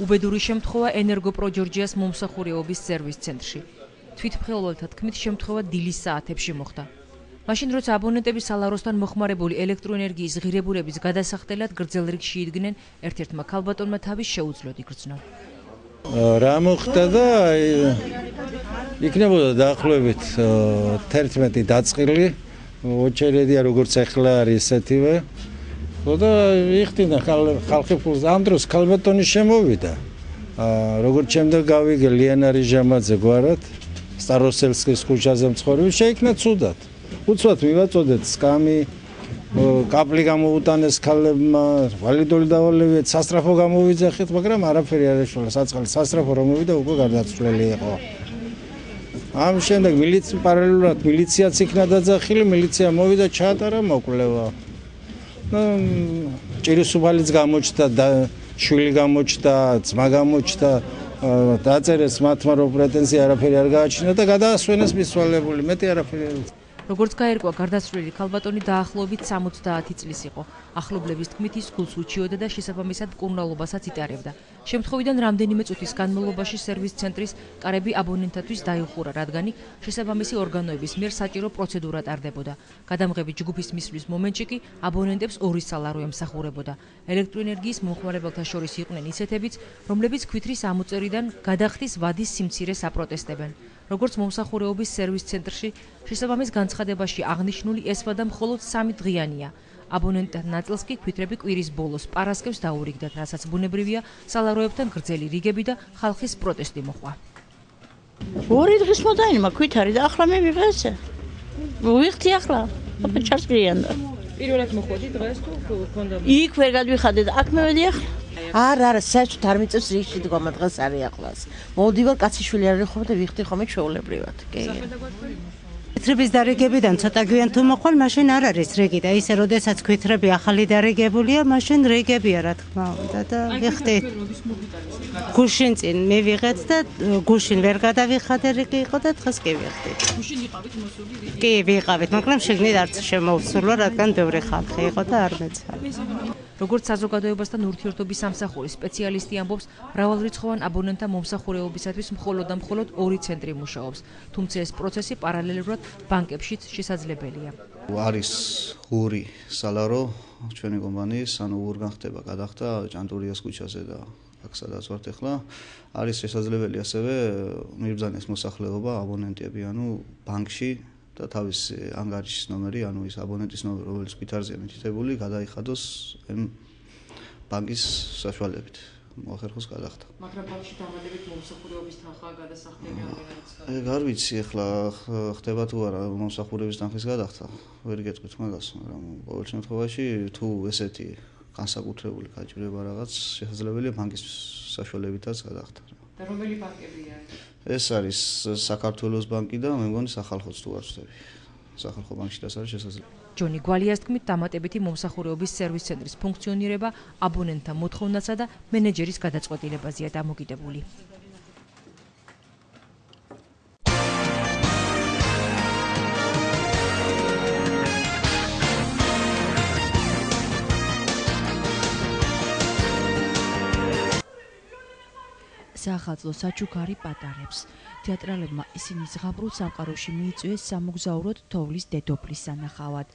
უბედური შემთხვევა ენერგოპრო ჯორჯიას მომსახურეობის სერვის ცენტრში. თვითმხილველთა თქმით, შემთხვევა დილის საათებში მოხდა. მაშინ როცა აბონენტები სალაროსთან მოხმარებული ელექტროენერგიის ღირებულების გადასახდელად გრძელ რიგში იდგნენ, ერთ-ერთმა ქალბატონმა თავის შეუძლოდ იგრძნო. რა მოხდა და იქნებოდა დაახლოებით 11 დაწყილი, ოჩერედია როგორც ახლა არის ესეთივე. და იხტინა ხალხი ფულს ამ დროს ქალბატონი შემოვიდა. როგორც შემდეგ გავიგე ლიანა რიჟამაძე გვარად, სტაროსელსკის ქუჩაზე მცხოვრები, შეიქნა ცუდად. უცბად მივაწოდეთ სკამი, კაპლი გამოუტანეს ქალებმა, ვალიდური დავალებიათ, სასტრაფო გამოვიძახეთ, მაგრამ არაფერი არ ეშველა, საწყალი სასტრაფო რომ მოვიდა, უკვე გარდაცვლილი იყო. ამ შემდეგ პარალელურად მილიციაც იქნა დაძახილი, მილიცია მოვიდა, ჩაატარა მოკვლევა. ჭირისუფალიც გამოჩნდა, შვილი გამოჩნდა, ძმა გამოჩნდა, დაწერეს მათმა რომ პრეტენზია არაფერი არ გააჩინა და გადაასვენეს მისვალებული, მეტი არაფერი არ იყო. როგორც გაერკვა, გარდაცვლილი ქალბატონი დაახლოებით 70 წლის იყო. ახლობლების თქმით, ის გულს უჩიოდა და შესაბამისად მკურნალობასაც იტარებდა. შემთხვევიდან რამდენიმე წუთის განმავლობაში სერვის ცენტრის კარები აბონენტთათვის დაიხურა, რადგან შესაბამისი ორგანოების მიერ საჭირო პროცედურა ტარდებოდა. გადამღები ჯგუფის მისვლის მომენტში კი აბონენტებს ორი სალარო ემსახურებოდა. ელექტროენერგიის მომხმარებელთა შორის იყვნენ ისეთებიც, რომლებიც ქვითრის ამოწერიდან გადახდის ვადის სიმცირეს აპროტესტებენ. როგორც მომსახურეობის სერვის ცენტრში შესაბამის განცხადებაში აღნიშნული ეს ვადა მხოლოდ 3 დღიანია. აბონენტთა ნაწილს კი ქვითრები კვირის ბოლოს პარასკევს დაურიგდათ, რასაც ბუნებრივია სალაროებთან გრძელი რიგები და ხალხის პროტესტი მოჰყვა. 2 დღის მოდაინმა ქვითარი და ახლა მე ვიღე ესე. ვიხდი ახლა, აბა ჩარსკრიან და. პირველად მოხვედი დღეს თუ ქონდა? იქ ვერ გადვიხადე და აქ მევედი ახლა. არა, საერთოდ არ მიწევს რიგში დგომა დღეს არის ახლას. მოვდივარ კაციშვილი არ ხომ და ვიხდი ხომ ჩვეულებრივად. კი. ქვითრების დარიგებიდან ცოტა გვიან თუ მოყვალ, მაშინ არ არის რიგი და ისე როდესაც ქვითრები ახალი დარიგებულია, მაშინ რიგებია რა თქმა უნდა და ვიხდი. გუშინ წინ მივიღეთ და გუშინ ვერ გადავიხადე რიგი იყო და დღეს კი ვიხდი. გუშინ იყავით მოსული რიგი? კი, ვიყავით, მაგრამ შეგნით არც შემოვსულვა, რადგან ბევრი ხალხი იყო და არ მეცადა. როგორც საზოგადოებასთან ურთიერთობის სამსახურის სპეციალისტი ამბობს, მრავალრიცხოვან აბონენტთა მომსახურეობისათვის მხოლოდ და მხოლოდ 2 ცენტრი მუშაობს, თუმცა ეს პროცესი პარალელურად ბანკებშიც შესაძლებელია. არის ღური სალარო ჩვენი კომპანიის, ანუ ურგან ხდება გადახდა ჭანტურიას ქუჩაზე და აქ სადაც ვართ ახლა, არის შესაძლებელი ასევე მიბრძანეს მოსახლეობა აბონენტები, ანუ ბანკში და თავის ანგარიშის ნომერი, ანუ ის აბონენტის ნომერი, რომელიც ქვითარზეა მითითებული, გადაიხადოს ბანკის საშუალებით. მოახერხოს გადახდა. მაგრამ ბანკში დამატებით მომსახურეობის თანხა გადასახდები ამერიკაში. არ ვიცი, ახლა ხდება თუ არა მომსახურეობის თანხის გადახდა. ვერ გეტყვით მაგას, მაგრამ ყოველ შემთხვევაში თუ ესეთი განსაკუთრებული გაჭირება რაღაც შესაძლებელია ბანკის საშუალებითაც გადახდა. და რომელი ბანკებია? ეს არის საქართველოს ბანკი და მე მგონი სახალხოც თუ არ ვწდები. სახალხო ბანკშიც არის შესაძლებელი. ჯონი გვალიას თქმით, დამატებითი მომსახურეობის სერვის ცენტრის ფუნქციონირება აბონენტთა მოთხოვნასა და მენეჯერის გადაწყვეტილებაზეა დამოკიდებული. საახალწლო საჩუქარი პატარებს. თეატრალებმა ისინი ზღაპრულ სამყაროში მიიწვიეს სამოგზაუროდ თოვლის დედოფლის სანახავად.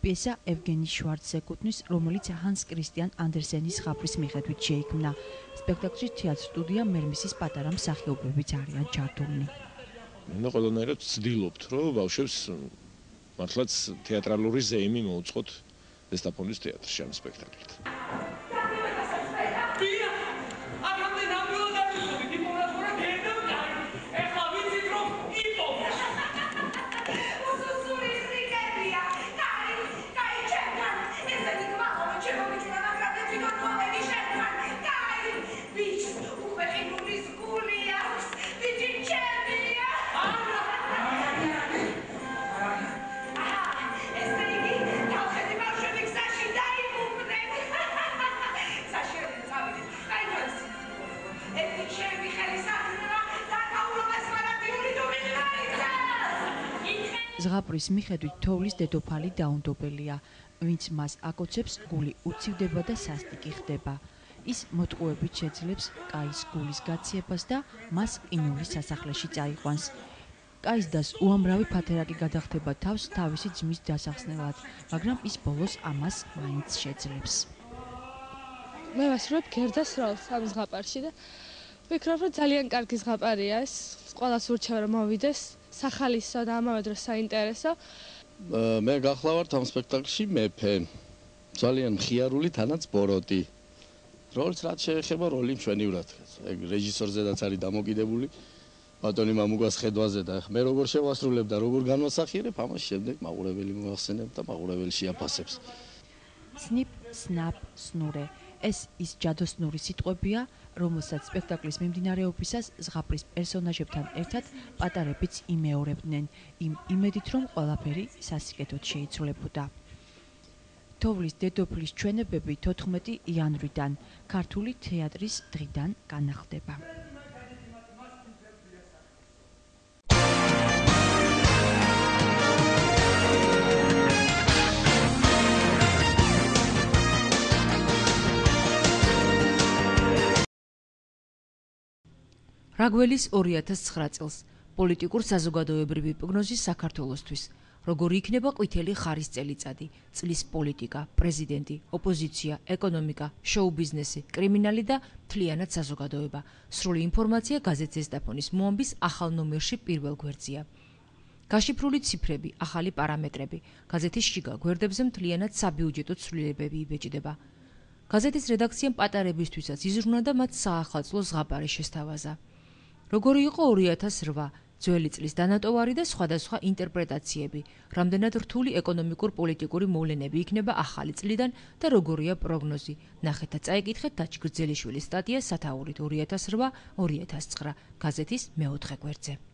პიესა ევგენი შვარცს ეკუთვნის, რომელიც ჰანს კრისტიან ანდერსენის ზღაპრის მიხედვით შეიქმნა. სპექტაკლში თეატრ სტუდია მერმისის პატარა მსახიობებიც არიან ჩართულნი. მე ყველანაირად ვცდილობთ, რომ ბავშვებს მართლაც თეატრალური ზეიმი მოუწყოთ ზესტაფონის თეატრში ამ სპექტაკლით. ზღაპრის მიხედვით თოვლის დედოფალი დაუნდობელია, ვინც მას აკოცებს, გული უცივდება და სასტიკი ხდება. ის მოტყუებით შეძლებს კაის გულის გაციებას და მას ყინულის სასახლეში წაიყვანს. კაის დას უამრავი ფათერაკი გადახდება თავს თავისი ძმის დასახსნელად, მაგრამ ის ბოლოს ამას მაინც შეძლებს. მე ვასრულებ გერდას როლს ამ ზღაპარში და ვფიქრობ, რომ ძალიან კარგი ზღაპარია ეს. ყველას ურჩევ რომ მოვიდეს, სახალისო და ამავე დროს საინტერესო. მე გახლავართ ამ სპექტაკლში მეფე. ძალიან მხიარული თანაც ბოროტი. როლს რაც შეეხება როლი მშვენივრად. ეგ რეჟისორზედაც არის დამოკიდებული. ბატონი მამუგას ხედვაზე და მე როგორ შევასრულებ და როგორ განვასახიერებ, ამას შემდეგ მაყურებელი მოახსენებ და მაყურებელი შეაფასებს. სნიპ, სნაპ, სნურე. ეს ის ჯადოსნური სიტყვებია, რომელსაც სპექტაკლის მიმდინარეობისას ზღაპრის პერსონაჟებთან ერთად პატარებიც იმეორებდნენ, იმ იმედით, რომ ყველაფერი სასიკეთოდ შეიცვლებოდა. თოვლის დედოფლის ჩვენებები 14 იანვრიდან ქართული თეატრის დღიდან განახლდება. რაგველის 2009 წელს პოლიტიკურ საზოგადოებრივი პროგნოზი საქართველოსთვის. როგორი იქნება ყვითელი ხარის წელიწადი, წლის პოლიტიკა, პრეზიდენტი, ოპოზიცია, ეკონომიკა, შოუ-ბიზნესი, კრიმინალი და მთლიანად საზოგადოება. სრული ინფორმაცია გაზეთ ზესტაფონის მოამბის ახალ ნომერში პირველ გვერდზეა. გაშიფრული ციფრები, ახალი პარამეტრები, გაზეთის შიგა გვერდებზე მთლიანად საბიუჯეტო ცვლილებები იბეჭდება. გაზეთის რედაქციამ პატარებისთვისაც იზრუნვა და მათ საახალწლო ზღაპარი შესთავაზა. როგორი იყო 2008, ძველი წლის დანატოვარი და სხვადასხვა ინტერპრეტაციები, რამდენად რთული ეკონომიკურ-პოლიტიკური მოვლენები იქნება ახალი წლიდან და როგორია პროგნოზი. ნახეთ და წაიკითხეთ დაჩ გრძელიშვილის სტატია სათაურით 2008-2009 გაზეთის მეოთხე გვერდზე.